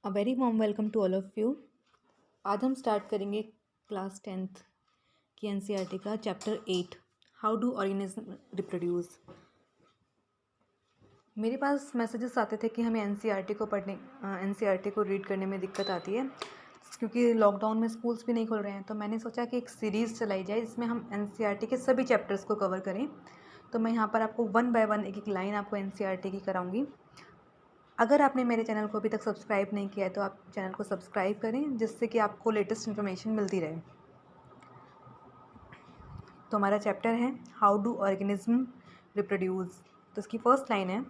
A very warm welcome to all of you. आज हम start करेंगे क्लास 10th की एनसीईआरटी का chapter 8, how do organism reproduce. मेरे पास मैसेजेस आते थे कि हमें एनसीईआरटी को रीड करने में दिक्कत आती है क्योंकि लॉकडाउन में स्कूल्स भी नहीं खुल रहे हैं। तो मैंने सोचा कि एक सीरीज़ चलाई जाए जिसमें हम एनसीईआरटी के सभी चैप्टर्स को कवर करें। तो मैं यहाँ पर आपको वन बाय वन एक एक लाइन आपको एनसीईआरटी की कराऊँगी। अगर आपने मेरे चैनल को अभी तक सब्सक्राइब नहीं किया है तो आप चैनल को सब्सक्राइब करें, जिससे कि आपको लेटेस्ट इन्फॉर्मेशन मिलती रहे। तो हमारा चैप्टर है हाउ डू ऑर्गेनिज्म रिप्रोड्यूस। तो इसकी फर्स्ट लाइन है,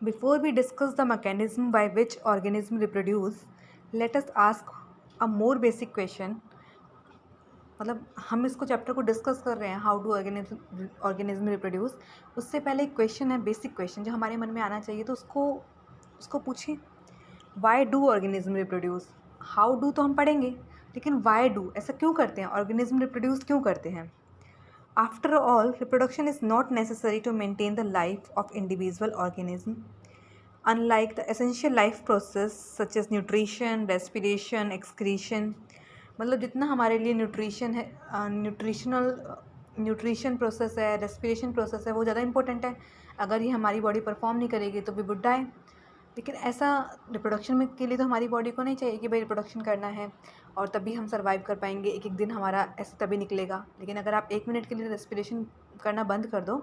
before we discuss the mechanism by which organism reproduce, let us ask a more basic question. मतलब हम इसको चैप्टर को डिस्कस कर रहे हैं हाउ डू ऑर्गेनिज्म रिप्रोड्यूस। उससे पहले एक क्वेश्चन है, बेसिक क्वेश्चन जो हमारे मन में आना चाहिए, तो उसको पूछें। Why do organism reproduce. How do तो हम पढ़ेंगे, लेकिन वाई डू, ऐसा क्यों करते हैं, ऑर्गेनिज्म रिप्रोड्यूस क्यों करते हैं। After all reproduction is not necessary to maintain the life of individual organism, unlike the essential life process such as nutrition, respiration, excretion. मतलब जितना हमारे लिए न्यूट्रिशन है, न्यूट्रिशन प्रोसेस है, रेस्पिरेशन प्रोसेस है, वो ज़्यादा इंपॉर्टेंट है। अगर ये हमारी बॉडी परफॉर्म नहीं करेगी तो वी वुड डाई। लेकिन ऐसा रिप्रोडक्शन में के लिए तो हमारी बॉडी को नहीं चाहिए कि भाई रिप्रोडक्शन करना है और तभी हम सर्वाइव कर पाएंगे, एक एक दिन हमारा ऐसे तभी निकलेगा। लेकिन अगर आप 1 मिनट के लिए रेस्पिरेशन करना बंद कर दो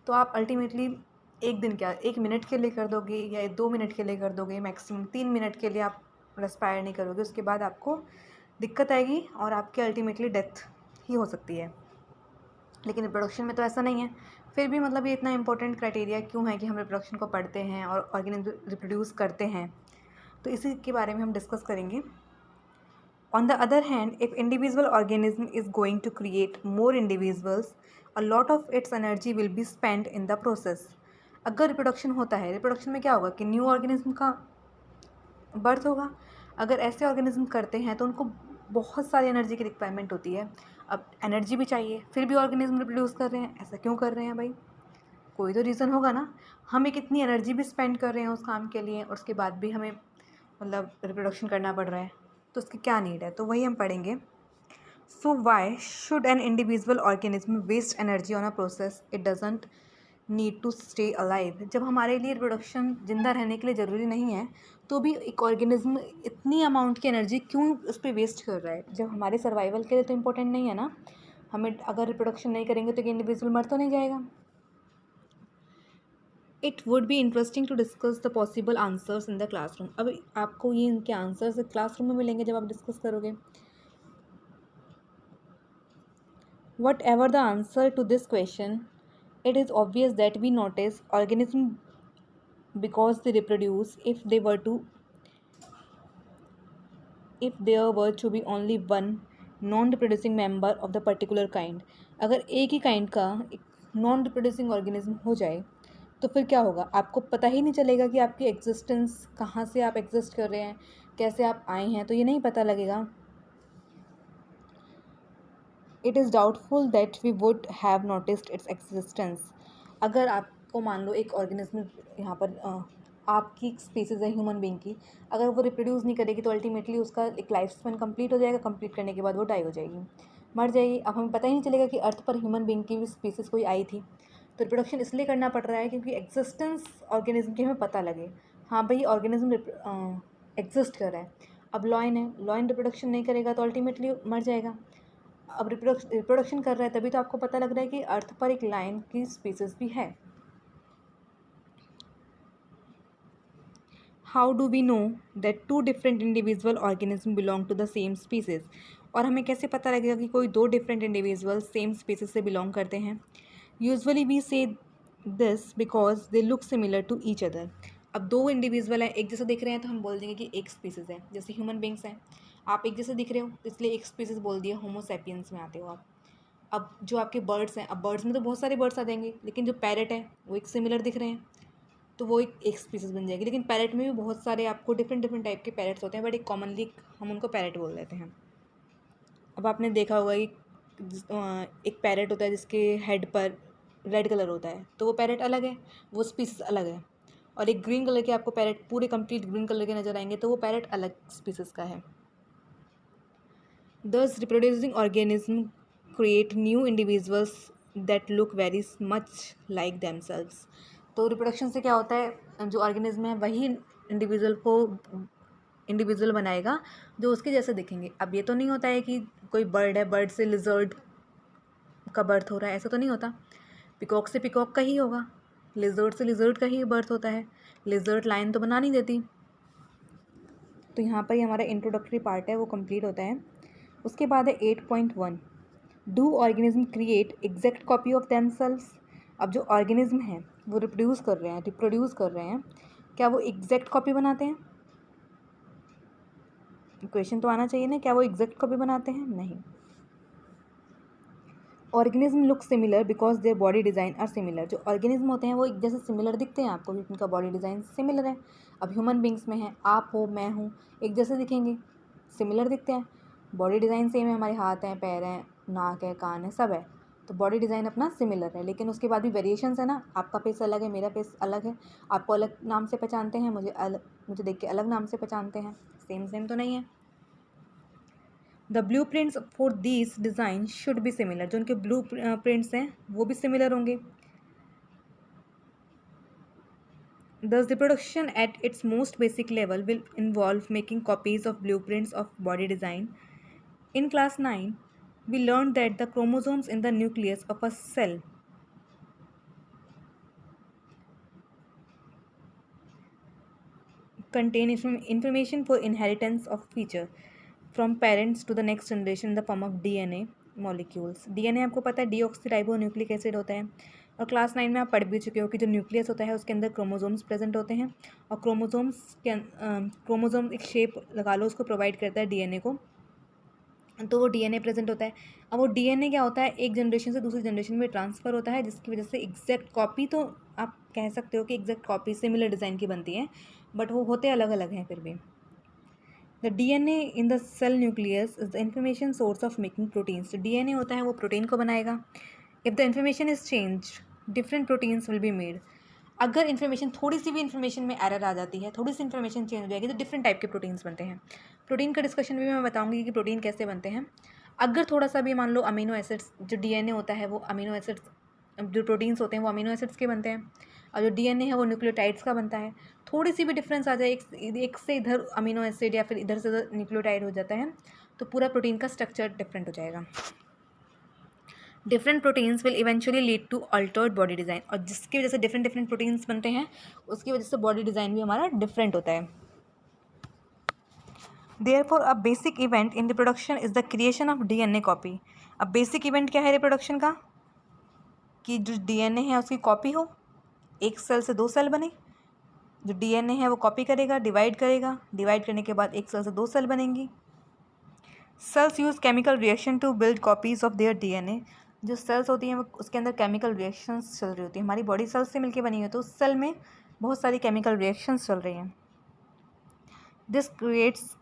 तो आप अल्टीमेटली एक दिन क्या 1 मिनट के लिए कर दोगे या 2 मिनट के लिए कर दोगे, मैक्सिमम 3 मिनट के लिए आप रेस्पायर नहीं करोगे। उसके बाद आपको दिक्कत आएगी और आपकी अल्टीमेटली डेथ ही हो सकती है। लेकिन रिप्रोडक्शन में तो ऐसा नहीं है। फिर भी मतलब ये इतना इंपॉर्टेंट क्राइटेरिया क्यों है कि हम रिप्रोडक्शन को पढ़ते हैं और ऑर्गेनिज्म रिप्रोड्यूस करते हैं, तो इसी के बारे में हम डिस्कस करेंगे। On the other hand, if individual organism is going to create more individuals, a lot of its energy will be spend in the process. अगर रिप्रोडक्शन होता है, रिप्रोडक्शन में क्या होगा कि न्यू ऑर्गेनिज्म का बर्थ होगा। अगर ऐसे ऑर्गेनिज्म करते हैं तो उनको बहुत सारी एनर्जी की रिक्वायरमेंट होती है। अब एनर्जी भी चाहिए, फिर भी ऑर्गेनिज्म रिप्रोड्यूस कर रहे हैं, ऐसा क्यों कर रहे हैं भाई? कोई तो रीज़न होगा ना। हम एक इतनी एनर्जी भी स्पेंड कर रहे हैं उस काम के लिए और उसके बाद भी हमें मतलब रिप्रोडक्शन करना पड़ रहा है, तो उसकी क्या नीड है, तो वही हम पढ़ेंगे। So why should an individual organism waste energy on a process it doesn't need to stay alive. जब हमारे लिए रिप्रोडक्शन ज़िंदा रहने के लिए ज़रूरी नहीं है, तो भी एक ऑर्गेनिज्म इतनी अमाउंट की एनर्जी क्यों उस पर वेस्ट कर रहा है, जब हमारे सर्वाइवल के लिए तो इम्पोर्टेंट नहीं है ना। हमें अगर रिप्रोडक्शन नहीं करेंगे तो एक इंडिविजुअल मर तो नहीं जाएगा। It would be interesting to discuss the possible answers in the classroom. अब आपको ये इनके आंसर्स क्लासरूम में मिलेंगे जब आप डिस्कस करोगे। Whatever the answer to this question, it is obvious that we notice organisms because they reproduce. If there were to be only one non-reproducing member of the particular kind, अगर एक ही kind का एक non reproducing organism हो जाए तो फिर क्या होगा, आपको पता ही नहीं चलेगा कि आपकी एग्जिस्टेंस कहाँ से आप एग्जिस्ट कर रहे हैं, कैसे आप आए हैं, तो ये नहीं पता लगेगा। It is doubtful that we would have noticed its existence. अगर आपको मान लो एक ऑर्गेनिज्म यहाँ पर आपकी एक स्पीसीज़ है ह्यूमन बीइंग की, अगर वो रिप्रोड्यूस नहीं करेगी तो अल्टीमेटली उसका एक लाइफ स्पैन कंप्लीट हो जाएगा। कंप्लीट करने के बाद वो डाई हो जाएगी, मर जाएगी। अब हमें पता ही नहीं चलेगा कि अर्थ पर ह्यूमन बीइंग की भी स्पीसीज़ कोई आई थी। तो रिप्रोडक्शन इसलिए करना पड़ रहा है क्योंकि एग्जिस्टेंस ऑर्गेनिज्म की हमें पता लगे, हाँ भाई ऑर्गेनिज्म एग्जिस्ट कर रहा है। अब लॉयन है, लॉयन रिप्रोडक्शन नहीं करेगा तो अल्टीमेटली मर जाएगा। अब रिप्रोडक्शन कर रहा है तभी तो आपको पता लग रहा है कि अर्थ पर एक लायन की स्पीसीज भी है। How do we know that two different individual organism belong to the same species. और हमें कैसे पता लगेगा कि कोई दो डिफरेंट इंडिविजुअल सेम स्पीसीज से बिलोंग करते हैं। Usually we say this because they look similar to each other. अब दो इंडिविजुअल हैं, एक जैसा दिख रहे हैं तो हम बोल देंगे कि एक स्पीसीज़ है। जैसे ह्यूमन बींग्स हैं, आप एक जैसे दिख रहे हो इसलिए एक स्पीसीज़ बोल दिया, होमो सैपियंस में आते हो आप। अब जो आपके बर्ड्स हैं, अब बर्ड्स में तो बहुत सारे बर्ड्स आ जाएंगे, लेकिन जो पैरट है वो एक सिमिलर दिख रहे हैं तो वो एक स्पीसीज़ बन जाएगी। लेकिन पैरट में भी बहुत सारे आपको डिफरेंट डिफरेंट टाइप के पैरट्स होते हैं, बट एक कॉमनली हम उनको पैरट बोल देते हैं। अब आपने देखा होगा कि एक पैरट होता है जिसके हेड पर रेड कलर होता है, तो वो पैरट अलग है, वो स्पीसीज़ अलग है। और एक ग्रीन कलर के आपको पैरेट पूरे कंप्लीट ग्रीन कलर के नज़र आएंगे, तो वो पैरेट अलग स्पीसीज़ का है। Thus, reproducing organisms create new individuals that look very much like themselves. तो रिप्रोडक्शन से क्या होता है, जो ऑर्गेनिज्म है वही इंडिविजुअल बनाएगा जो उसके जैसे दिखेंगे। अब ये तो नहीं होता है कि कोई बर्ड है, बर्ड से लिजर्ड का बर्थ हो रहा है, ऐसा तो नहीं होता। पिकॉक से पिकॉक का ही होगा, लिजर्ड से लिजर्ड का ही बर्थ होता है। लिजर्ड लाइन तो बना नहीं देती। तो यहाँ पर ही हमारा इंट्रोडक्टरी पार्ट है वो कंप्लीट होता है। उसके बाद है 8.1, do organism create exact copy of themselves. अब जो ऑर्गेनिज्म हैं वो रिप्रोड्यूस कर रहे हैं, क्या वो एग्जैक्ट कॉपी बनाते हैं? क्वेश्चन तो आना चाहिए ना, क्या वो एग्जैक्ट कॉपी बनाते हैं? नहीं। Organism look similar because their body design are similar. जो ऑर्गेनिज्म होते हैं वो एक जैसे सिमिलर दिखते हैं आपको, क्योंकि उनका बॉडी डिज़ाइन सिमिलर है। अब ह्यूमन बींग्स में है, आप हो, मैं हूँ, एक जैसे दिखेंगे, सिमिलर दिखते हैं, बॉडी डिज़ाइन सेम है, हमारे हाथ हैं, पैर हैं, नाक है, कान है, सब है, तो बॉडी डिज़ाइन अपना सिमिलर है। लेकिन उसके बाद भी वेरिएशंस है ना, आपका फेस अलग है, मेरा फेस अलग है, आपको अलग नाम से पहचानते हैं, मुझे देख के अलग नाम से पहचानते हैं, सेम तो नहीं है। The blue prints for these design should be similar. जो उनके ब्लू प्रिंट्स हैं वो भी सिमिलर होंगे। Thus, reproduction at its most basic level will involve making copies of blueprints of body design. In class 9, we learned that the chromosomes in the nucleus of a cell contain information for inheritance of feature from parents to the next generation in the form of DNA molecules. DNA आपको पता है deoxyribonucleic acid होता है, और class 9 में आप पढ़ भी चुके हो कि जो न्यूक्लियस होता है उसके अंदर क्रोमोसोम्स प्रेजेंट होते हैं, और क्रोमोसोम एक शेप लगा लो उसको प्रोवाइड करता है डीएनए को, तो वो डीएनए प्रेजेंट होता है। अब वो डीएनए क्या होता है, एक जनरेशन से दूसरी जनरेशन में ट्रांसफ़र होता है, जिसकी वजह से एग्जैक्ट कॉपी, तो आप कह सकते हो कि एग्जैक्ट कॉपी सिमिलर डिज़ाइन की बनती है, बट वो होते अलग अलग हैं फिर भी। The DNA in the cell nucleus is the information source of making proteins. जो DNA होता है वो प्रोटीन को बनाएगा। If the information is change different proteins will be made. अगर इन्फॉर्मेशन, थोड़ी सी भी इन्फॉर्मेशन में एरर आ जाती है, थोड़ी सी इन्फॉर्मेशन चेंज हो जाएगी, तो डिफरेंट टाइप के प्रोटीन्स बनते हैं। प्रोटीन का डिस्कशन भी मैं बताऊंगी कि प्रोटीन कैसे बनते हैं। अगर थोड़ा सा भी मान लो अमीनो एसिड्स, जो DNA होता है वो अमीनो एसिड्स, जो प्रोटीन्स होते हैं वो अमीनो एसिड्स के बनते हैं, और जो DNA है वो न्यूक्लियोटाइड्स का बनता है। थोड़ी सी भी डिफरेंस आ जाए, एक से इधर अमीनो एसिड या फिर इधर से उधर न्यूक्लियोटाइड हो जाता है, तो पूरा प्रोटीन का स्ट्रक्चर डिफरेंट हो जाएगा। Different proteins will eventually lead to altered body design, और जिसकी वजह से डिफरेंट प्रोटीन्स बनते हैं उसकी वजह से बॉडी डिज़ाइन भी हमारा डिफरेंट होता है। Therefore a basic event in reproduction is the creation of DNA copy. अब बेसिक इवेंट क्या है रिप्रोडक्शन का, कि जो DNA है उसकी कॉपी हो, एक सेल से दो सेल बने, जो DNA है वो कॉपी करेगा, डिवाइड करेगा, डिवाइड करने के बाद एक सेल से दो सेल बनेंगी। Cells use chemical reaction to build copies of their DNA। जो सेल्स होती हैं वो उसके अंदर केमिकल रिएक्शंस चल रही होती है, हमारी बॉडी सेल्स से मिलकर बनी हुई है, तो उस सेल में बहुत सारी केमिकल रिएक्शंस चल रही हैं। This creates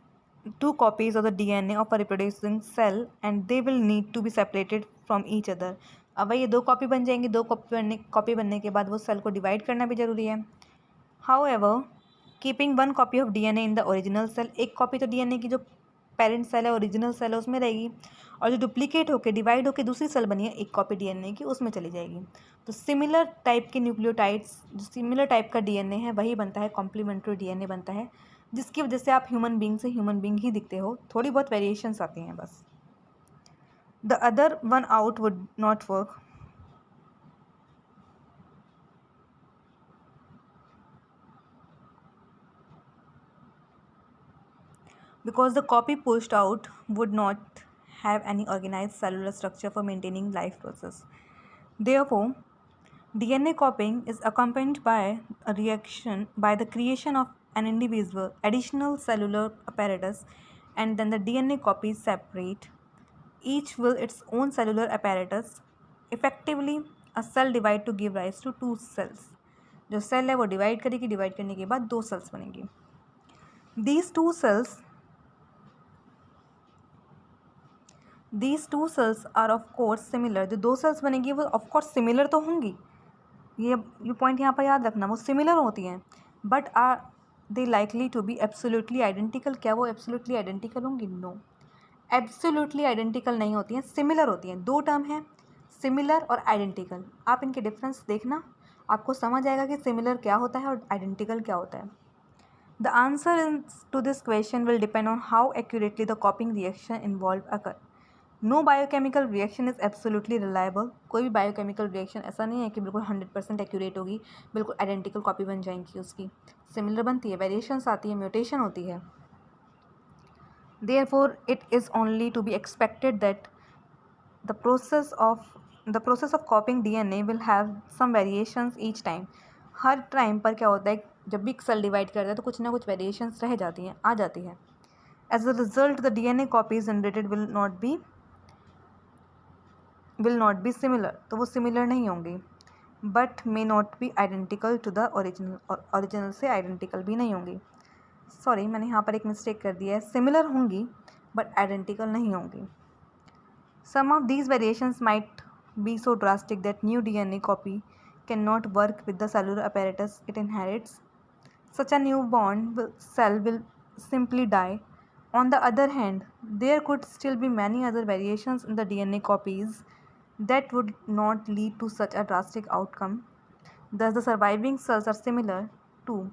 two copies of the DNA of a reproducing cell and they will need to be separated from each other। अब ये दो कॉपी बन जाएंगी, दो कॉपी बनने के बाद वो सेल को डिवाइड करना भी ज़रूरी है। However, keeping one copy of DNA in the original cell, एक कॉपी तो DNA की जो पेरेंट सेल है, ओरिजिनल सेल है, उसमें रहेगी, और जो डुप्लीकेट होकर डिवाइड होकर दूसरी सेल बनी है एक कॉपी DNA की उसमें चली जाएगी। तो सिमिलर टाइप के न्यूक्लियोटाइड्स, जो सिमिलर टाइप का DNA है वही बनता है, कॉम्प्लीमेंट्री DNA बनता है, जिसकी वजह से आप ह्यूमन बींग से ह्यूमन बींग ही दिखते हो, थोड़ी बहुत वेरिएशंस आती हैं बस। The other one out would not work. Because the copy pushed out would not have any organized cellular structure for maintaining life process. Therefore, DNA copying is accompanied by a reaction by the creation of an individual additional cellular apparatus, and then the DNA copies separate, each with its own cellular apparatus. Effectively, a cell divide to give rise to two cells. जो cell है वो divide करेगी, divide करने के बाद दो sales बनेंगी। These two cells are of course similar। जो दो सेल्स बनेंगी वो ऑफ कोर्स सिमिलर तो होंगी, ये पॉइंट यहाँ पर याद रखना, वो सिमिलर होती हैं, but are they likely to be absolutely identical? क्या वो एब्सोल्युटली आइडेंटिकल होंगी? नो, एब्सोल्युटली आइडेंटिकल नहीं होती हैं, सिमिलर होती हैं। दो टर्म हैं, सिमिलर और आइडेंटिकल। आप इनके डिफरेंस देखना, आपको समझ आएगा कि सिमिलर क्या होता है और आइडेंटिकल क्या होता है। The answer to this question will depend on how accurately the copying reaction involve occur. No biochemical reaction is absolutely reliable. कोई भी बायोकेमिकल रिएक्शन ऐसा नहीं है कि बिल्कुल 100% एक्यूरेट होगी, बिल्कुल आइडेंटिकल कॉपी बन जाएंगी उसकी। सिमिलर बनती है, वेरिएशंस आती है, म्यूटेशन होती है। Therefore, it is only to be expected that the process of copying DNA will have some variations each time. Her time पर क्या होता है, जब भी सेल डिवाइड करता है तो कुछ ना कुछ वेरिएशंस रह जाती हैं, आ जाती है। As a result, the DNA copies generated will not be similar, तो वो सिमिलर नहीं होंगी। But may not be identical to the original, और ओरिजिनल से आइडेंटिकल भी नहीं होंगी। सॉरी, मैंने यहाँ पर एक मिस्टेक कर दिया है, सिमिलर होंगी बट आइडेंटिकल नहीं होंगी। Some of these variations might be so drastic that new DNA copy cannot work with the cellular apparatus it inherits. Such a cell will simply die. On the other hand, there could still be many other variations in the DNA copies that would not lead to such a drastic outcome. Thus, the surviving cells are similar to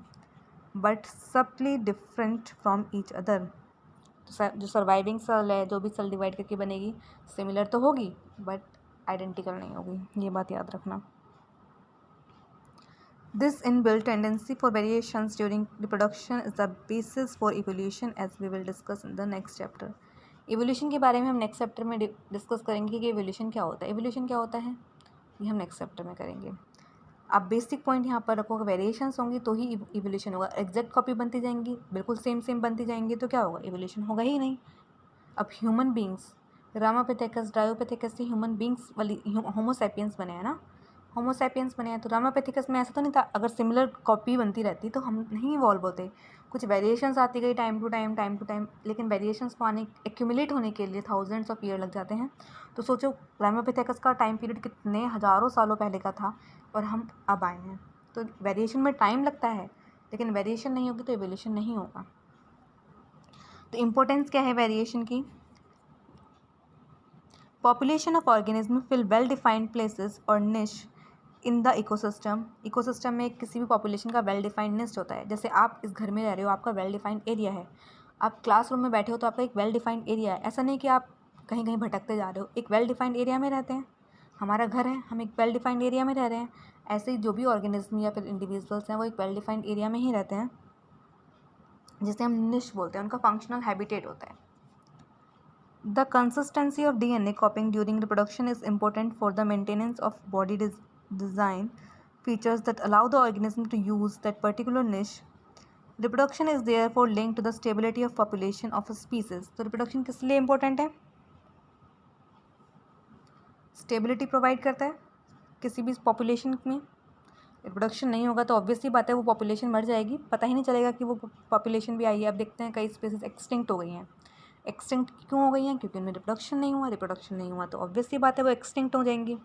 but subtly different from each other. जो surviving cell है, जो भी cell divide करके बनेगी, similar तो होगी but identical नहीं होगी, ये बात याद रखना। This inbuilt tendency for variations during reproduction is the basis for evolution, as we will discuss in the next chapter. Evolution के बारे में हम नेक्स्ट चैप्टर में डिस्कस करेंगे कि इवोल्यूशन क्या होता है। इवोल्यूशन क्या होता है ये हम नेक्स्ट चैप्टर में करेंगे। आप बेसिक पॉइंट यहाँ पर रखोगे, वेरिएशंस होंगी तो ही इवोल्यूशन होगा। एग्जैक्ट कॉपी बनती जाएंगी, बिल्कुल सेम बनती जाएंगी तो क्या होगा, इवोल्यूशन होगा ही नहीं। अब ह्यूमन बींग्स, रामापिथेकस ड्रायोपिथेकस से ह्यूमन बींग्स वाली होमोसैपियंस बने हैं ना, होमोसैपियंस बने हैं। तो रामापिथेकस में ऐसा तो नहीं था, अगर सिमिलर कॉपी बनती रहती तो हम नहीं इवॉल्व होते। कुछ वेरिएशंस आती गई टाइम टू टाइम, लेकिन वेरिएशंस को आने, एक्यूमुलेट होने के लिए थाउजेंड्स ऑफ ईयर लग जाते हैं। तो सोचो रामापिथेकस का टाइम पीरियड कितने हज़ारों सालों पहले का था और हम अब आए हैं। तो वेरिएशन में टाइम लगता है, लेकिन वेरिएशन नहीं होगी तो इवोल्यूशन नहीं होगा। तो इम्पोर्टेंस क्या है वेरिएशन की? Population of organism fill well defined places और niche in the ecosystem. Ecosystem में किसी भी पॉपुलेशन का वेल डिफाइंड निश होता है। जैसे आप इस घर में रह रहे हो, आपका वेल डिफाइंड एरिया है। आप क्लासरूम में बैठे हो तो आपका एक वेल डिफाइंड एरिया है। ऐसा नहीं कि आप कहीं कहीं भटकते जा रहे हो, एक वेल डिफाइंड एरिया में रहते हैं। हमारा घर है, हम एक वेल डिफाइंड एरिया में रह रहे हैं। ऐसे ही जो भी ऑर्गेनिज्म या फिर इंडिविजुअल्स हैं वो एक वेल डिफाइंड एरिया में ही रहते हैं, जिसे हम निश बोलते हैं, उनका फंक्शनल हैबिटेट होता है। The consistency of DNA copying during reproduction is important for the maintenance of body design features that allow the organism to use that particular niche. Reproduction is therefore linked to the stability of population of a species. तो reproduction किस लिए important है? Stability provide करता है किसी भी population में। Reproduction नहीं होगा तो ऑब्वियसली बात है वो पॉपुलेशन मर जाएगी, पता ही नहीं चलेगा कि वो पॉपुलेशन भी आई है। अब देखते हैं कई स्पीसीज एक्सटिंक्ट हो गई हैं। एक्सटिंक्ट क्यों हो गई हैं? क्योंकि उनमें रिप्रोडक्शन नहीं हुआ तो ऑब्वियसली बात है वो एक्सटिंक्ट हो जाएंगी।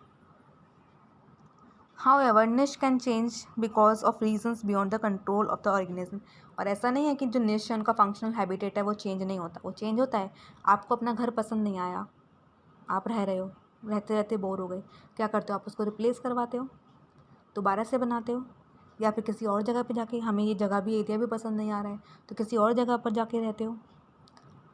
हाउएवर निश can change because of reasons beyond the control of the organism. और ऐसा नहीं है कि जो निश है उनका फंक्शनल हैबिटेट है वो चेंज नहीं होता, वो चेंज होता है। आपको अपना घर पसंद नहीं आया, आप रह रहे हो, रहते रहते बोर हो गए, क्या करते हो? आप उसको रिप्लेस करवाते हो, दोबारा से बनाते हो, या फिर किसी और जगह पे जाके, हमें ये जगह भी एरिया भी पसंद नहीं आ रहा है तो किसी और जगह पर जाके रहते हो।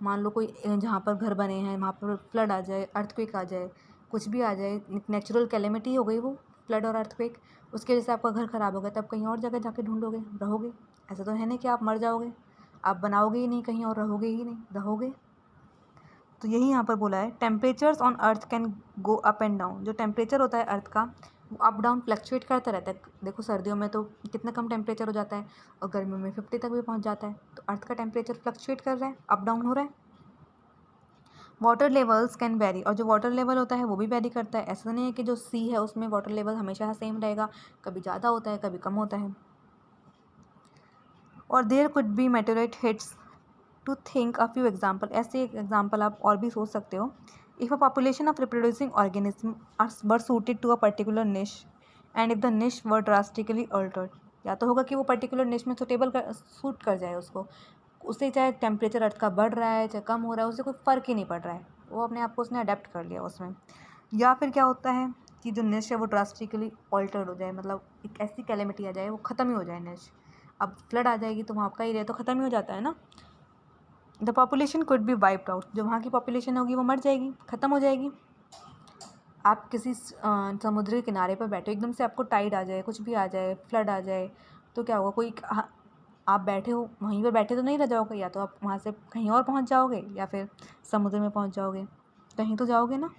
मान लो कोई जहाँ पर घर बने हैं वहाँ पर फ्लड आ जाए, अर्थक्वेक आ जाए, कुछ भी आ जाए, नेचुरल कैलेमिटी हो गई वो फ्लड और अर्थक्वेक, उसकी वजह से आपका घर ख़राब हो गया, तब कहीं और जगह जाके ढूंढोगे, रहोगे? ऐसा तो है नहीं कि आप मर जाओगे, आप बनाओगे ही नहीं, कहीं और रहोगे ही नहीं, रहोगे। तो यही यहाँ पर बोला है, temperatures on earth can go up and down. जो टेम्परेचर होता है अर्थ का वो अप डाउन फ्लक्चुएट करता रहता है। देखो सर्दियों में तो कितना कम टेम्परेचर हो जाता है और गर्मियों में 50 तक भी पहुँच जाता है। तो अर्थ का टेम्परेचर फ्लक्चुएट कर रहा है, अप डाउन हो रहा है। वाटर लेवल्स कैन वेरी, और जो वाटर लेवल होता है वो भी वेरी करता है। ऐसा नहीं है कि जो सी है उसमें वाटर लेवल हमेशा सेम रहेगा, कभी ज़्यादा होता है कभी कम होता है। और there could be meteorite hits to think a few example. ऐसे एक एग्जाम्पल आप और भी सोच सकते हो। If a population of reproducing organism were suited to a particular niche and if the niche were drastically Altered. या तो होगा कि वो पर्टिकुलर निश में सूट कर जाए उसको, उससे चाहे टेम्परेचर अर्थ का बढ़ रहा है चाहे कम हो रहा है, उससे कोई फ़र्क ही नहीं पड़ रहा है, वो अपने आप को उसने अडेप्ट कर लिया उसमें। या फिर क्या होता है कि जो निश है वो ड्रास्टिकली ऑल्टर्ड हो जाए, मतलब एक ऐसी कैलेमिटी आ जाए वो ख़त्म ही हो जाए निश। अब फ्लड आ जाएगी तो वहाँ आपका एरिया तो ख़त्म ही हो जाता है ना। The population could be wiped out, जो वहाँ की पॉपुलेशन होगी वो मर जाएगी, ख़त्म हो जाएगी। आप किसी समुद्र के किनारे पर बैठे, एकदम से आपको टाइड आ जाए, कुछ भी आ जाए, फ्लड आ जाए, तो क्या होगा? आप बैठे हो वहीं पर बैठे तो नहीं रह जाओगे, या तो आप वहाँ से कहीं और पहुँच जाओगे या फिर समुद्र में पहुँच जाओगे, कहीं तो जाओगे ना।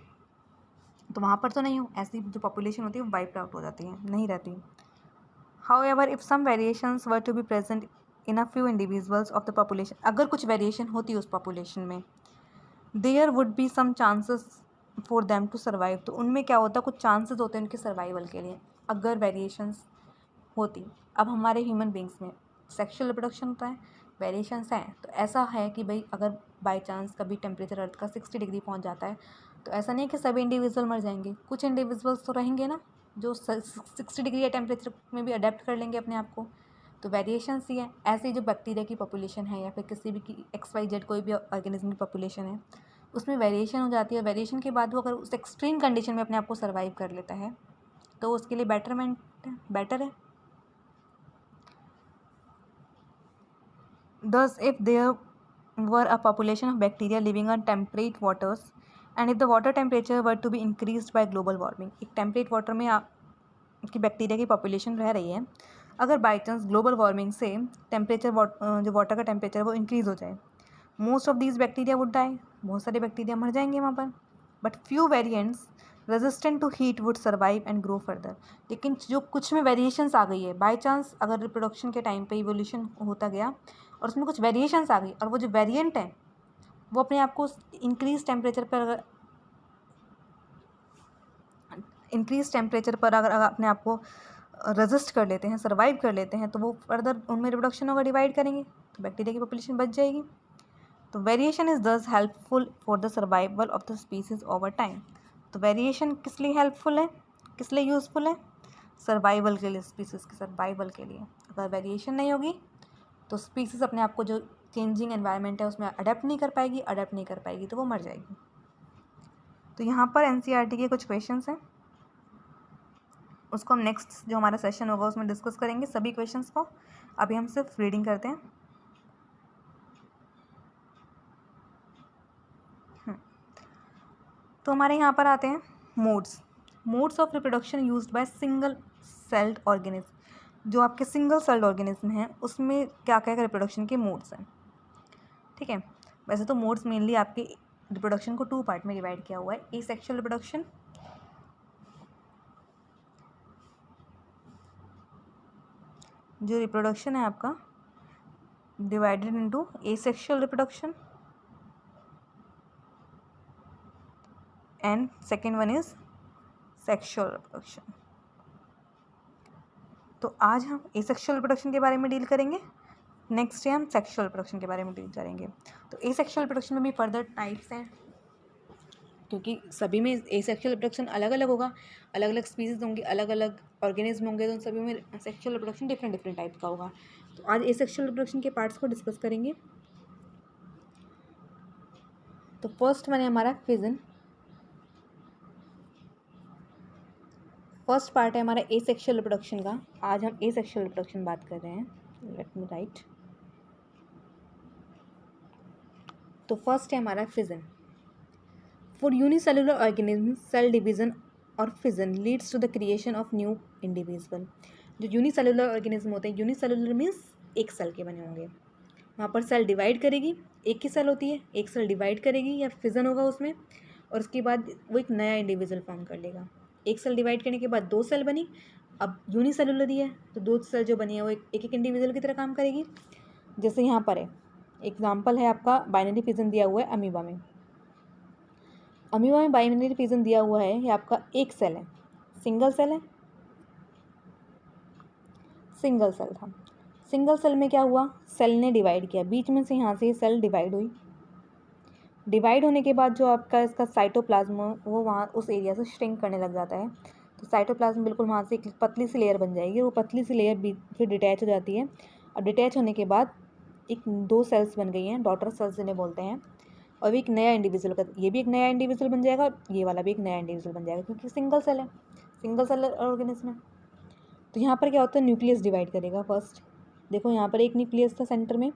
तो वहाँ पर तो नहीं हो, ऐसी जो पॉपुलेशन होती है वो वाइप्ड आउट हो जाती है, नहीं रहती। However if some variations were to be present in a few individuals of the population, अगर कुछ वेरिएशन होती है उस पॉपुलेशन में, there would be some chances for them to survive, तो उनमें क्या होता है, कुछ चांसेस होते हैं उनके सर्वाइवल के लिए अगर वेरिएशंस होती। अब हमारे ह्यूमन बींग्स में सेक्शुअल रिप्रोडक्शन होता है, वेरिएशंस हैं, तो ऐसा है कि भाई अगर बाई चांस कभी टेम्परेचर अर्थ का 60 डिग्री पहुंच जाता है, तो ऐसा नहीं है कि सभी इंडिविजुअल मर जाएंगे, कुछ इंडिविजुअल्स तो रहेंगे ना जो 60 डिग्री या टेम्परेचर में भी अडेप्ट कर लेंगे अपने आप को। तो वेरिएशंस ही है। ऐसे जो बैक्टीरिया की पॉपुलेशन है या फिर किसी भी की XYZ कोई भी ऑर्गेनिज्म की पॉपुलेशन है, उसमें वेरिएशन हो जाती है। वेरिएशन के बाद वो अगर उस एक्सट्रीम कंडीशन में अपने आप को सर्वाइव कर लेता है तो उसके लिए बेटर है। Thus, if there were a population of bacteria living on temperate waters and if the water temperature were to be increased by global warming, एक temperate water में की बैक्टीरिया की पॉपुलेशन रह रही है, अगर बाई चांस ग्लोबल वार्मिंग से temperature जो वाटर का टेम्परेचर वो इंक्रीज़ हो जाए, most of these bacteria would die, बहुत सारे बैक्टीरिया मर जाएंगे वहाँ पर। But few variants resistant to heat would survive and grow further, लेकिन जो कुछ में वेरिएशंस आ गई है बाई चांस, अगर रिप्रोडक्शन के टाइम पे इवोल्यूशन होता गया और उसमें कुछ वेरिएशंस आ गई और वो जो वेरिएंट है वो अपने आप को इंक्रीज टेम्परेचर पर अगर अपने आप को रेजिस्ट कर लेते हैं, सर्वाइव कर लेते हैं, तो वो फर्दर उनमें रिप्रोडक्शन होगा, डिवाइड करेंगे तो बैक्टीरिया की पॉपुलेशन बच जाएगी। तो वेरिएशन इज़ दस helpful for the survival of the species over time. तो वेरिएशन किस लिए हेल्पफुल है, किस लिए यूज़फुल है? सर्वाइवल के लिए, स्पीसीज़ के सर्वाइवल के लिए। अगर वेरिएशन नहीं होगी तो स्पीसीज़ अपने आप को जो चेंजिंग एनवायरनमेंट है उसमें अडेप्ट नहीं कर पाएगी तो वो मर जाएगी। तो यहाँ पर NCERT के कुछ क्वेश्चंस हैं, उसको हम नेक्स्ट जो हमारा सेशन होगा उसमें डिस्कस करेंगे सभी क्वेश्चंस को। अभी हम सिर्फ रीडिंग करते हैं। तो हमारे यहाँ पर आते हैं modes of reproduction used by single celled organism. जो आपके सिंगल सेल्ड ऑर्गेनिज्म हैं उसमें क्या क्या रिप्रोडक्शन के मोड्स हैं, ठीक है। वैसे तो मोड्स मेनली आपके रिप्रोडक्शन को 2 पार्ट में डिवाइड किया हुआ है। एसेक्सुअल रिप्रोडक्शन, जो रिप्रोडक्शन है आपका divided into asexual reproduction and second one is sexual reproduction. तो आज हम एसेक्सुअल रिप्रोडक्शन के बारे में डील करेंगे, नेक्स्ट डे हम सेक्सुअल रिप्रोडक्शन के बारे में डील करेंगे। तो एसेक्सुअल रिप्रोडक्शन में भी फर्दर टाइप्स हैं, क्योंकि सभी में एसेक्सुअल रिप्रोडक्शन अलग अलग होगा, अलग अलग स्पीसीज होंगी, अलग अलग ऑर्गेनिज्म होंगे, तो उन सभी में सेक्सुअल रिप्रोडक्शन डिफरेंट टाइप का होगा। तो आज एसेक्सुअल रिप्रोडक्शन के पार्ट्स को डिस्कस करेंगे। तो फर्स्ट वन है हमारा फिजन। फर्स्ट पार्ट है हमारा एसेक्सुअल रिप्रोडक्शन का। आज हम एसेक्सुअल रिप्रोडक्शन बात कर रहे हैं। Let me write. तो फर्स्ट है हमारा fission. For unicellular organism cell division और fission leads to the creation of new individual. जो यूनिसेलुलर ऑर्गेनिज्म होते हैं, यूनिसेलुलर मीन्स एक सेल के बने होंगे, वहाँ पर सेल डिवाइड करेगी, एक ही सेल होती है, एक सेल डिवाइड करेगी या फिजन होगा उसमें, और उसके बाद वो एक नया इंडिविजुअल फॉर्म कर लेगा। एक सेल डिवाइड करने के बाद 2 सेल बनी, अब यूनिसेलुलर ही है तो 2 सेल जो बनी है वो एक एक इंडिविजुअल की तरह काम करेगी। जैसे यहाँ पर है एग्जाम्पल है आपका बाइनरी फिजन दिया हुआ है अमीबा में। अमीबा में बाइनरी फिजन दिया हुआ है, ये आपका एक सेल है, सिंगल सेल है, सिंगल सेल था। सिंगल सेल में क्या हुआ, सेल ने डिवाइड किया, बीच में से यहाँ से सेल डिवाइड हुई। डिवाइड होने के बाद जो आपका इसका साइटोप्लाज्म वो वहाँ उस एरिया से श्रिंक करने लग जाता है, तो साइटोप्लाज्म बिल्कुल वहाँ से एक पतली सी लेयर बन जाएगी, वो पतली सी लेयर भी फिर डिटैच हो जाती है। अब डिटैच होने के बाद एक 2 सेल्स बन गई हैं, डॉटर सेल्स जिन्हें बोलते हैं, और एक नया इंडिविजुअल का, ये भी एक नया इंडिविजुअल बन जाएगा, ये वाला भी एक नया इंडिविजुअल बन जाएगा, क्योंकि सिंगल सेल है, सिंगल सेल ऑर्गेनिज्म है। तो यहाँ पर क्या होता है, न्यूक्लियस डिवाइड करेगा फर्स्ट। देखो यहाँ पर एक न्यूक्लियस था सेंटर में,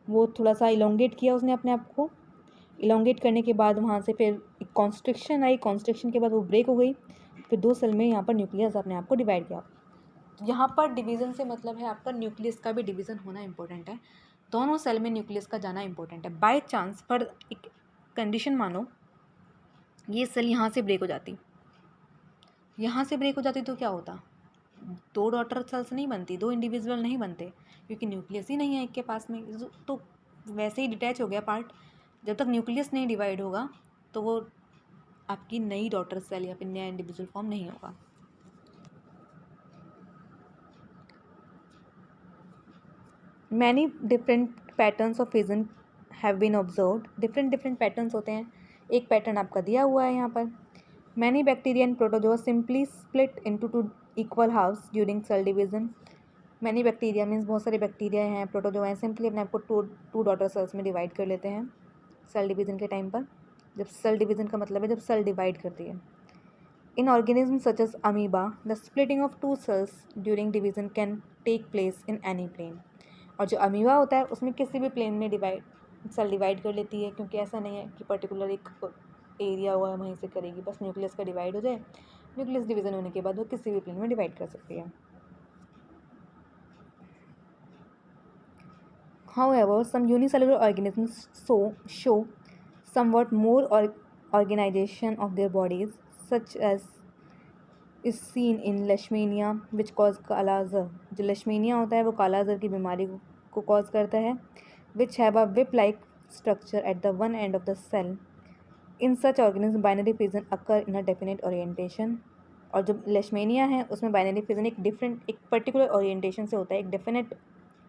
वो थोड़ा सा इलोंगेट किया उसने अपने आप को, इलोंगेट करने के बाद वहाँ से फिर एक कॉन्स्ट्रिक्शन आई, कॉन्स्ट्रिक्शन के बाद वो ब्रेक हो गई, फिर 2 सेल में यहाँ पर न्यूक्लियस अपने आप को डिवाइड किया। यहाँ पर डिवीज़न से मतलब है आपका न्यूक्लियस का भी डिवीज़न होना इंपॉर्टेंट है, दोनों सेल में न्यूक्लियस का जाना इंपॉर्टेंट है। बाय चांस पर एक कंडीशन मानो, ये सेल यहाँ से ब्रेक हो जाती, यहाँ से ब्रेक हो जाती तो क्या होता, 2 डॉटर सेल्स नहीं बनती, 2 इंडिविजुअल नहीं बनते, क्योंकि न्यूक्लियस ही नहीं है एक के पास में, तो वैसे ही डिटैच हो गया पार्ट। जब तक न्यूक्लियस नहीं डिवाइड होगा तो वो आपकी नई डॉटर सेल या फिर नया इंडिविजुअल फॉर्म नहीं होगा। Many different patterns of fission have been observed, different different patterns होते हैं, एक पैटर्न आपका दिया हुआ है यहाँ पर। Many bacteria and protozoa simply split into 2 equal halves during cell division. Many bacteria means बहुत सारे बैक्टीरिया हैं, प्रोटोजोआ हैं, सिंपली अपने आप को टू डॉटर सेल्स में डिवाइड कर लेते हैं सेल डिवीजन के टाइम पर। जब सेल डिवीजन का मतलब है जब सेल डिवाइड करती है। In organism such as amoeba the splitting of 2 cells during division can take place in any plane. और जो अमीबा होता है उसमें किसी भी प्लेन में सेल डिवाइड कर लेती है, क्योंकि ऐसा नहीं है कि पर्टिकुलर एक एरिया हुआ है वहीं से करेगी, बस न्यूक्लियस का डिवाइड हो जाए, न्यूक्लियस डिवीजन होने के बाद वो किसी भी प्लेन में डिवाइड कर सकती है। However, some unicellular organisms show somewhat more organization of their bodies, such as is seen in leishmania, which cause काला ज़र। जो लेशमीनिया होता है वो काला ज़र की बीमारी को कॉज करता है, which have a whip-like structure at the one end of the cell. In such organisms, binary fission occur in a definite orientation. और जो लेशमेनिया है उसमें बाइनरी फिजन एक पर्टिकुलर ओरिएंटेशन से होता है, एक डेफिनेट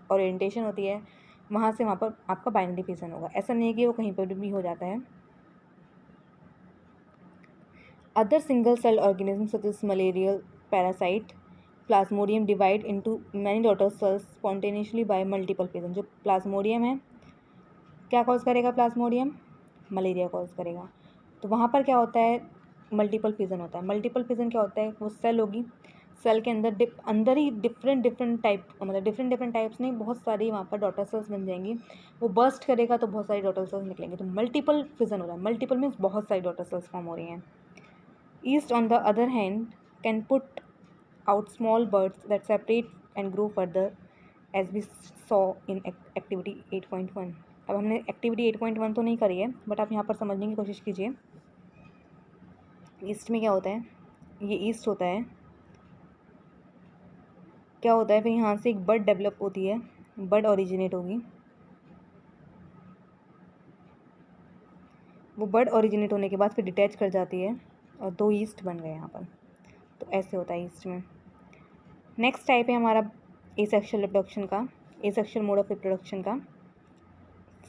ओरिएंटेशन होती है, वहाँ से वहाँ पर आपका बाइनरी फिजन होगा, ऐसा नहीं है कि वो कहीं पर भी हो जाता है। Other single cell organism such as malarial parasite plasmodium divide into many daughter cells spontaneously by multiple fission. जो प्लाज्मोडियम है, क्या कॉज करेगा प्लाज्मोडियम, मलेरिया कॉज करेगा। तो वहाँ पर क्या होता है, मल्टीपल फिजन होता है। मल्टीपल फिजन क्या होता है, वो सेल होगी, सेल के अंदर ही डिफरेंट डिफरेंट टाइप्स नहीं, बहुत सारी वहाँ पर डॉटर सेल्स बन जाएंगी, वो बर्स्ट करेगा तो बहुत सारी डॉटर सेल्स निकलेंगे, तो मल्टीपल फिजन हो रहा है। मल्टीपल मीन्स बहुत सारी डॉटर सेल्स फॉर्म हो रही हैं। Yeast on the other hand can put out small buds that separate and grow further as we saw in activity 8.1। अब हमने एक्टिविटी 8.1 तो नहीं करी है, बट आप यहाँ पर समझने की कोशिश कीजिए। ईस्ट में क्या होता है, ये ईस्ट होता है, क्या होता है, फिर यहाँ से एक बर्ड डेवलप होती है, बर्ड ओरिजिनेट होगी, वो बर्ड ओरिजिनेट होने के बाद फिर डिटैच कर जाती है और 2 ईस्ट बन गए यहाँ पर। तो ऐसे होता है ईस्ट में। नेक्स्ट टाइप है हमारा एसेक्सुअल रिप्रोडक्शन का, एसेक्सुअल मोड ऑफ रिप्रोडक्शन का,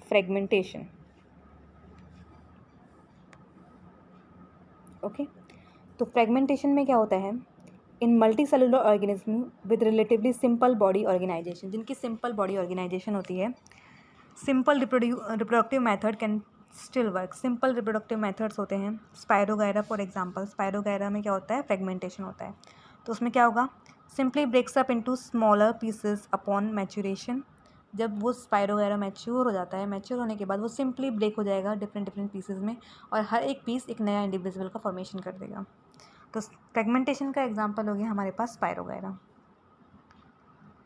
फ्रेगमेंटेशन। ओके, तो फ्रेगमेंटेशन में क्या होता है, in multicellular organism with relatively simple body organization, जिनकी सिंपल बॉडी ऑर्गेनाइजेशन होती है, simple reproductive method can still work. Simple reproductive methods होते हैं, स्पायरोगायरा फॉर एग्जांपल, स्पायरोगायरा में क्या होता है, फ्रेगमेंटेशन होता है। तो उसमें क्या होगा, simply breaks up into smaller pieces upon maturation. जब वो स्पायरोगायरा मैच्योर हो जाता है, मैच्योर होने के बाद वो सिंपली ब्रेक हो जाएगा डिफरेंट डिफरेंट पीसेज में, और हर एक पीस एक नया इंडिविजुअल का फॉर्मेशन कर देगा। तो फ्रेगमेंटेशन का एग्जांपल हो गया हमारे पास स्पायरोगायरा।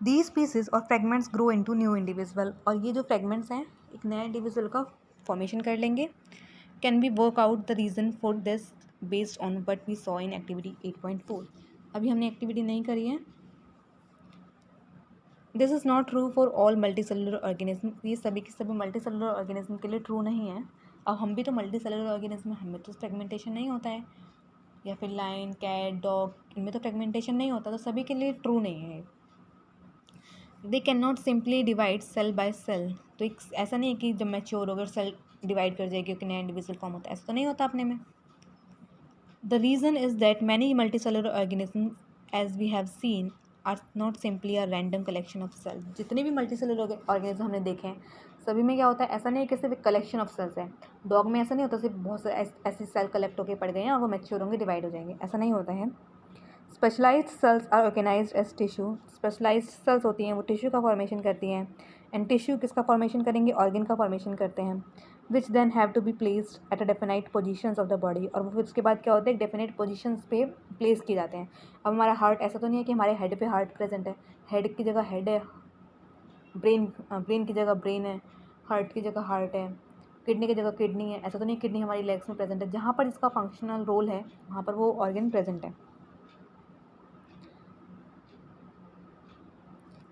दीज पीसेज और fragments grow into new individual, और ये जो फ्रेगमेंट्स हैं एक नया इंडिविजुअल का फॉर्मेशन कर लेंगे। Can be work out the reason for this based on what we saw in activity 8.4। अभी हमने एक्टिविटी नहीं करी है। This is not true for all multicellular organism, ये सभी के सभी मल्टी सेलुलर ऑर्गेनिज्म के लिए ट्रू नहीं है। अब हम भी तो मल्टी सेलुलर ऑर्गेनिज्म, हमें तो फ्रेगमेंटेशन नहीं होता है, या फिर लाइन, कैट, डॉग, इनमें तो फ्रेगमेंटेशन नहीं होता, तो सभी के लिए ट्रू नहीं है। They can not simply divide cell by cell, तो एक ऐसा नहीं है कि जब मैच्योर होकर सेल डिवाइड कर जाएगी कि नया इंडिविजुअल फॉर्म होता है, ऐसा तो नहीं होता अपने में। The reason is that many multicellular organisms, as we have seen, are not simply a random collection of cells. जितने भी मल्टीसेलुलर ऑर्गेनिज्म हमने देखे हैं, सभी में क्या होता है, ऐसा नहीं है कि सिर्फ एक कलेक्शन ऑफ सेल्स है। डॉग में ऐसा नहीं होता सिर्फ बहुत सारे ऐसे सेल कलेक्ट होकर पड़ गए हैं और वो मैच्योर होंगे, डिवाइड हो जाएंगे, ऐसा नहीं होता है। Specialised cells are organised as tissue. Specialised cells होती हैं, वो टिश्यू का फॉर्मेशन करती हैं। एंड टिश्यू किसका फॉर्मेशन करेंगे, ऑर्गन का फॉर्मेशन करते हैं। Which then have to be placed at a definite positions of the body, और वो फिर उसके बाद क्या होता है, एक डेफिनेट पोजीशंस पे प्लेस किए जाते हैं। अब हमारा हार्ट ऐसा तो नहीं है कि हमारे हेड पे हार्ट प्रेजेंट है, हेड की जगह हेड है, ब्रेन की जगह ब्रेन है, हार्ट की जगह हार्ट है, किडनी की जगह किडनी है। ऐसा तो नहीं किडनी हमारी लेग्स में प्रेजेंट है, जहाँ पर इसका फंक्शनल रोल है वहाँ पर वो ऑर्गन प्रेजेंट है।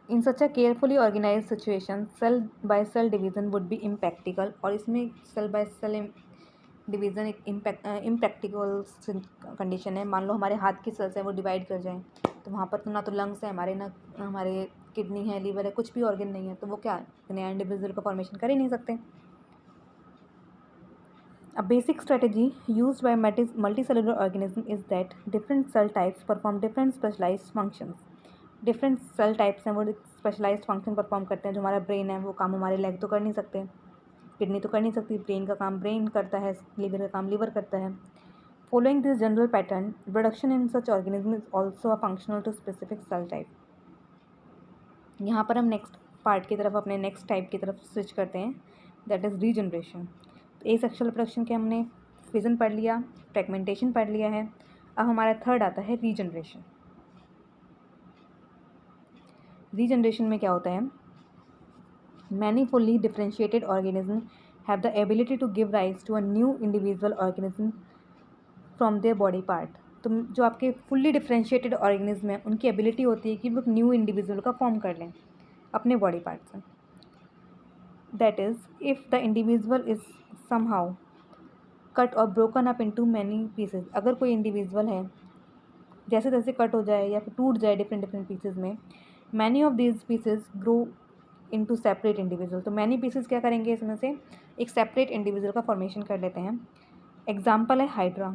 In such a carefully organize situation cell by cell division would be impractical, और इसमें सेल बाय सेल डिवीज़न एक इम्प्रैक्टिकल कंडीशन है। मान लो हमारे हाथ की सेल्स हैं वो डिवाइड कर जाएं, तो वहाँ पर तो ना तो लंग्स है हमारे, ना हमारे किडनी है, लीवर है, कुछ भी ऑर्गन नहीं है, तो वो क्या नया इंडिविजुअल का फॉर्मेशन कर ही नहीं सकते। A basic strategy used by multicellular organism is that different cell types perform different specialized functions. Different cell types हैं, वो स्पेशलाइज्ड फंक्शन परफॉर्म करते हैं। जो हमारा ब्रेन है वो काम हमारे लेग तो कर नहीं सकते, किडनी तो कर नहीं सकती, ब्रेन का काम ब्रेन करता है, लीवर का काम लीवर करता है। Following this general pattern, reproduction in such organism is also a functional to specific cell type. यहाँ पर हम नेक्स्ट पार्ट की तरफ, अपने नेक्स्ट टाइप की तरफ स्विच करते हैं, दैट इज़ रीजनरेशन। तो एसेक्सुअल रिप्रोडक्शन के हमने फिजन पढ़ लिया, फ्रेगमेंटेशन पढ़ लिया है। अब हमारा थर्ड आता है रीजनरेशन। रीजनरेशन में क्या होता है, many fully differentiated organism have the ability to give rise to a new individual organism from their body part. तो जो आपके फुल्ली डिफ्रेंशिएटेड ऑर्गेनिज्म है उनकी एबिलिटी होती है कि वो न्यू इंडिविजुअल का फॉर्म कर लें अपने बॉडी पार्ट से। That is if the individual is somehow cut और broken up into many pieces. अगर कोई इंडिविजुअल है जैसे तैसे कट हो जाए या फिर टूट जाए डिफरेंट डिफरेंट पीसेज में, many of these pieces grow into separate individual. तो मैनी पीसेज क्या करेंगे, इसमें से एक सेपरेट इंडिविजुअल का फॉर्मेशन कर लेते हैं। एग्जाम्पल है हाइड्रा,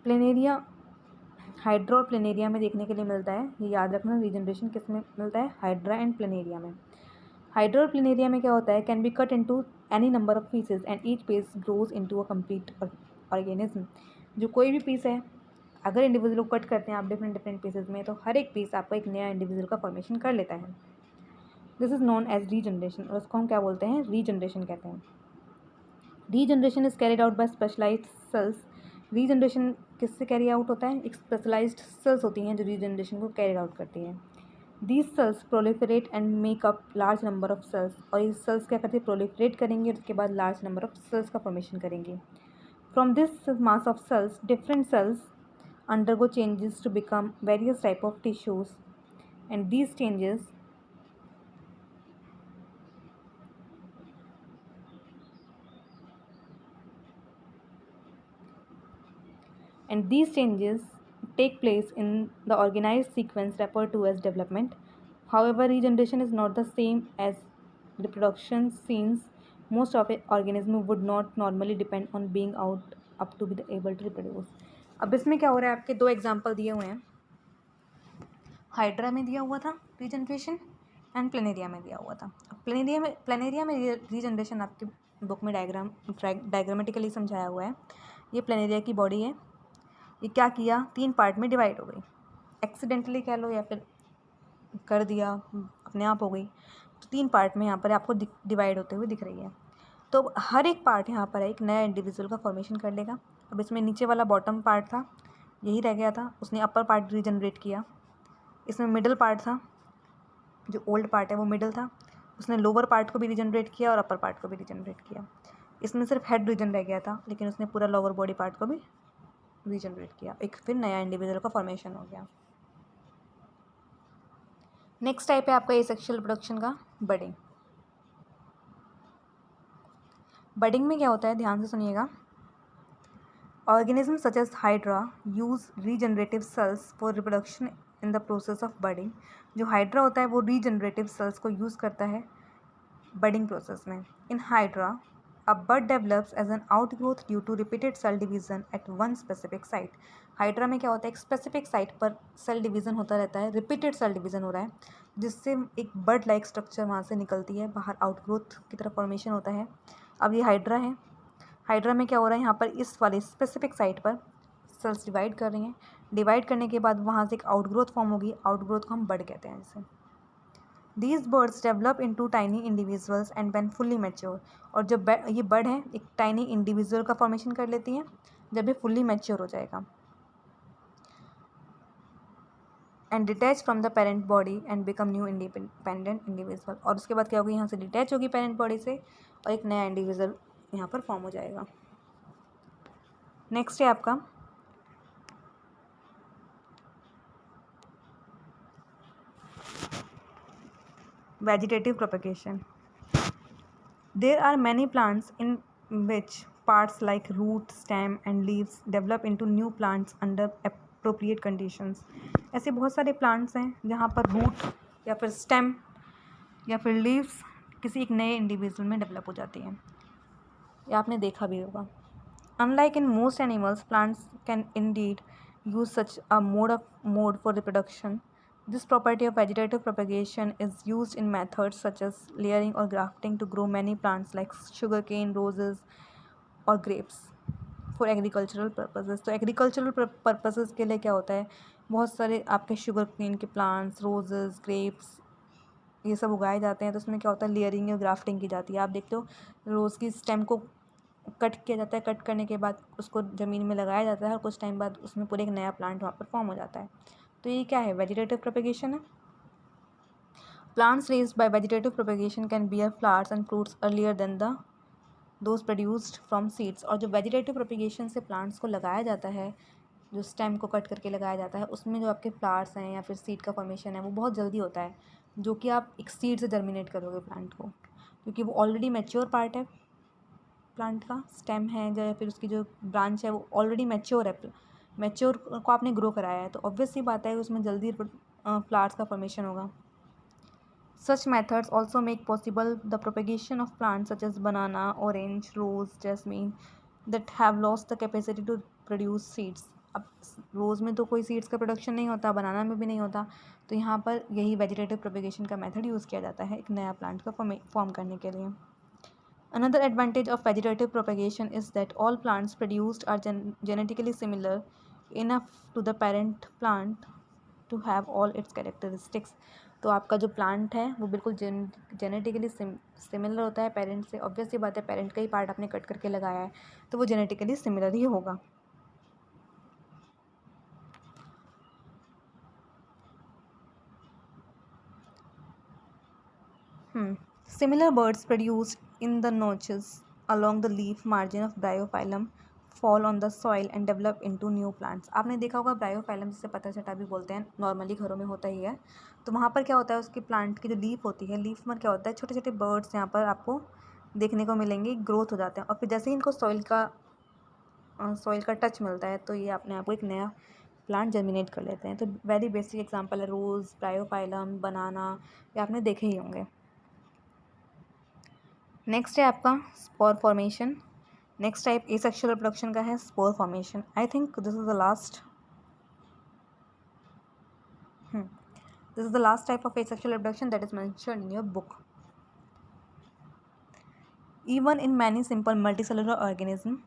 प्लेनेरिया। हाइड्रा और प्लेनेरिया में देखने के लिए मिलता है, ये याद रखना, रीजनरेशन किस में मिलता है, हाइड्रा एंड प्लेनेरिया में। हाइड्रा और प्लेनेरिया में क्या होता है, can be cut into any number of pieces and each piece grows into a complete organism. जो कोई भी पीस है, अगर इंडिविजुअल को कट करते हैं आप डिफरेंट डिफरेंट पीसेज में, तो हर एक पीस आपका एक नया इंडिविजुअल का फॉर्मेशन कर लेता है। This is known as regeneration, और उसको हम क्या बोलते हैं, रीजनरेशन कहते हैं। Regeneration is carried out by specialised cells. Regeneration किससे कैरी आउट होता है, एक स्पेशलाइज्ड सेल्स होती हैं जो रीजनरेशन को कैरी आउट करती हैं। These cells proliferate and make up large number of cells, और ये सेल्स क्या करती है, प्रोलिफरेट करेंगे और उसके बाद लार्ज नंबर ऑफ सेल्स का फॉर्मेशन करेंगे। From this mass of sales different cells undergo changes to become various type of tissues, and these changes take place in the organized sequence referred to as development. However, regeneration is not the same as reproduction, since most of organisms would not normally depend on being out up to be able to reproduce. अब इसमें क्या हो रहा है, आपके दो example दिए हुए हैं, हाइड्रा में दिया हुआ था रीजनरेशन एंड प्लेनेरिया में दिया हुआ था। प्लेनेरिया में रीजनरेशन आपकी बुक में डायग्रामेटिकली समझाया हुआ है। ये प्लेनेरिया की बॉडी है, ये क्या किया, 3 पार्ट में डिवाइड हो गई, एक्सीडेंटली कह लो या फिर कर दिया, अपने आप हो गई। तो 3 पार्ट में यहाँ पर आपको डिवाइड होते हुए दिख रही है। तो हर एक पार्ट यहाँ पर एक नया इंडिविजुअल का फॉर्मेशन कर लेगा। अब इसमें नीचे वाला बॉटम पार्ट था, यही रह गया था, उसने अपर पार्ट रीजनरेट किया। इसमें मिडल पार्ट था, जो ओल्ड पार्ट है वो मिडल था, उसने लोअर पार्ट को भी रीजनरेट किया और अपर पार्ट को भी रीजनरेट किया। इसमें सिर्फ हेड रीजन रह गया था, लेकिन उसने पूरा लोअर बॉडी पार्ट को भी रीजनरेट किया, एक फिर नया इंडिविजुअल का फॉर्मेशन हो गया। नेक्स्ट टाइप है आपका एसेक्सुअल रिप्रोडक्शन का, बडिंग। बडिंग में क्या होता है, ध्यान से सुनिएगा। Organism such as hydra use regenerative cells for reproduction in the process of budding. जो हाइड्रा होता है वो रीजनरेटिव सेल्स को यूज़ करता है बडिंग प्रोसेस में। In hydra A bud develops as an outgrowth due to repeated cell division at one specific site. Hydra में क्या होता है, एक स्पेसिफिक साइट पर सेल डिवीज़न होता रहता है, रिपीटेड सेल डिवीज़न हो रहा है, जिससे एक बर्ड लाइक स्ट्रक्चर वहाँ से निकलती है, बाहर आउटग्रोथ की तरफ फॉर्मेशन होता है। अब ये हाइड्रा है, हाइड्रा में क्या हो रहा है, यहाँ पर इस वाले स्पेसिफिक साइट पर सेल्स डिवाइड कर रही हैं, डिवाइड करने के बाद वहाँ से एक आउटग्रोथ फॉर्म होगी, आउटग्रोथ को हम बर्ड कहते हैं जैसे। These birds develop into tiny individuals and when fully mature, और जब ये बर्ड है एक टाइनी इंडिविजुअल का फॉर्मेशन कर लेती हैं जब ये फुल्ली मैच्योर हो जाएगा, and detach from the parent body and become new independent individual, और उसके बाद क्या होगी, यहाँ से डिटैच होगी पेरेंट बॉडी से और एक नया इंडिविजुअल यहाँ पर फॉर्म हो जाएगा। नेक्स्ट है आपका vegetative propagation. There are many plants in which parts like root, stem and leaves develop into new plants under appropriate conditions. ऐसे बहुत सारे plants हैं जहाँ पर root या फिर stem या फिर leaves किसी एक नए individual में develop हो जाती हैं, ये आपने देखा भी होगा। Unlike in most animals, plants can indeed use such a mode for reproduction. This property of vegetative propagation is used in methods such as layering or grafting to grow many plants like sugarcane, roses or grapes for agricultural purposes. तो agricultural purposes के लिए क्या होता है, बहुत सारे आपके sugarcane के प्लांट्स, रोजेस, ग्रेप्स ये सब उगाए जाते हैं, तो उसमें क्या होता है, लेयरिंग और ग्राफ्टिंग की जाती है। आप देखते हो रोज़ की स्टेम को कट किया जाता है, कट करने के बाद उसको ज़मीन में लगाया जाता है और कुछ टाइम बाद उसमें पूरे एक नया प्लांट वहाँ पर फॉर्म हो जाता है। तो ये क्या है, वेजिटेटिव प्रोपेगेशन है। Plants raised by vegetative propagation can bear flowers and fruits earlier than those produced from seeds. और जो वेजिटेटिव प्रोपेगेशन से प्लांट्स को लगाया जाता है, जो स्टेम को कट करके लगाया जाता है, उसमें जो आपके फ्लावर्स हैं या फिर सीड का फॉर्मेशन है वो बहुत जल्दी होता है, जो कि आप एक सीड से जर्मिनेट करोगे प्लांट को, क्योंकि वो ऑलरेडी मैच्योर पार्ट है प्लांट का, स्टेम है या फिर उसकी जो ब्रांच है वो ऑलरेडी मैच्योर है, मैच्योर को आपने ग्रो कराया है, तो ऑब्वियस सी बात है उसमें जल्दी फ्लावर्स का फॉर्मेशन होगा। Such methods also make possible the propagation of plants such as banana, orange, rose, jasmine that have lost the capacity to produce seeds. अब रोज़ में तो कोई सीड्स का प्रोडक्शन नहीं होता, बनाना में भी नहीं होता, तो यहाँ पर यही वेजिटेटिव प्रोपेगेशन का मेथड यूज़ किया जाता है एक नया प्लांट का फॉर्म करने के लिए। Another advantage of vegetative propagation is that all plants produced are genetically similar enough to the parent plant to have all its characteristics. तो आपका जो प्लांट है वो बिल्कुल जेनेटिकली सिमिलर होता है पेरेंट से। ऑब्वियस सी बात है, पेरेंट का ही पार्ट आपने कट करके लगाया है तो वो जेनेटिकली सिमिलर ही होगा। Similar birds produced in the notches along the leaf margin of Bryophyllum fall on the soil and develop into new plants. आपने देखा होगा ब्रायोफाइलम, जिसे पत्ता चटा भी बोलते हैं, नॉर्मली घरों में होता ही है। तो वहाँ पर क्या होता है, उसकी प्लांट की जो लीफ होती है, लीफ पर क्या होता है, छोटे छोटे बर्ड्स यहाँ पर आपको देखने को मिलेंगे, ग्रोथ हो जाते हैं और फिर जैसे ही इनको सॉइल का टच मिलता है तो ये अपने आप को एक नया प्लांट जर्मिनेट कर लेते हैं। तो वेरी बेसिक एग्जांपल है रोज़, ब्रायोफाइलम, बनाना, ये आपने देखे ही होंगे। नेक्स्ट है आपका spore formation. Next type asexual reproduction का है spore formation. I think this is the last type of asexual reproduction that is mentioned in your book. Even in many simple multicellular organisms,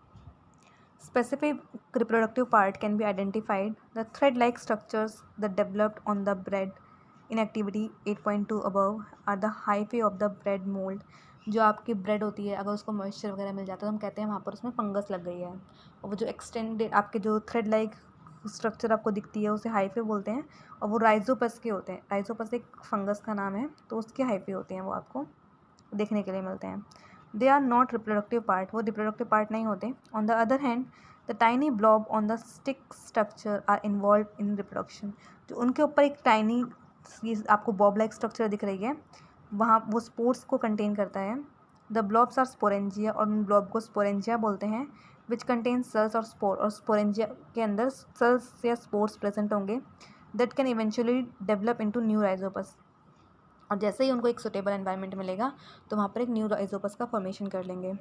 specific reproductive part can be identified. The thread-like structures that developed on the bread in activity 8.2 above are the hyphae of the bread mold. जो आपकी bread होती है, अगर उसको moisture वगैरह मिल जाता है तो हम कहते हैं वहाँ पर उसमें फंगस लग गई है, और वो जो एक्सटेंडेड आपके जो थ्रेड लाइक स्ट्रक्चर आपको दिखती है उसे हाइफे बोलते हैं, और वो राइजोपस के होते हैं। राइजोपस एक फंगस का नाम है, तो उसके हाइफे होते हैं, वो आपको देखने के लिए मिलते हैं। They are not reproductive part, वो रिप्रोडक्टिव पार्ट नहीं होते। On the other hand the tiny blob on the stick structure are involve in reproduction. जो उनके ऊपर एक टाइनी आपको बॉब लाइक स्ट्रक्चर दिख रही है, वहाँ वो स्पोर्स को कंटेन करता है। द ब्लॉब्स आर स्पोरेंजिया, और उन ब्लॉब को स्पोरेंजिया बोलते हैं, विच कंटेन सेल्स और स्पोर, और स्पोरेंजिया के अंदर सेल्स या स्पोर्स प्रेजेंट होंगे, that can eventually develop into new Rhizopus. और जैसे ही उनको एक सुटेबल एनवायरनमेंट मिलेगा तो वहाँ पर एक न्यू राइजोपस का फॉर्मेशन कर लेंगे।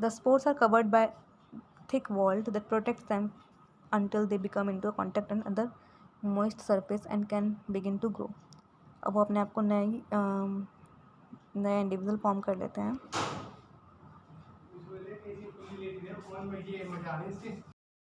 The spores are covered by thick wall that protects them until they become into contact and other moist surface and can begin to grow. अब वो अपने आप को नए इंडिविजुअल फॉर्म कर लेते हैं।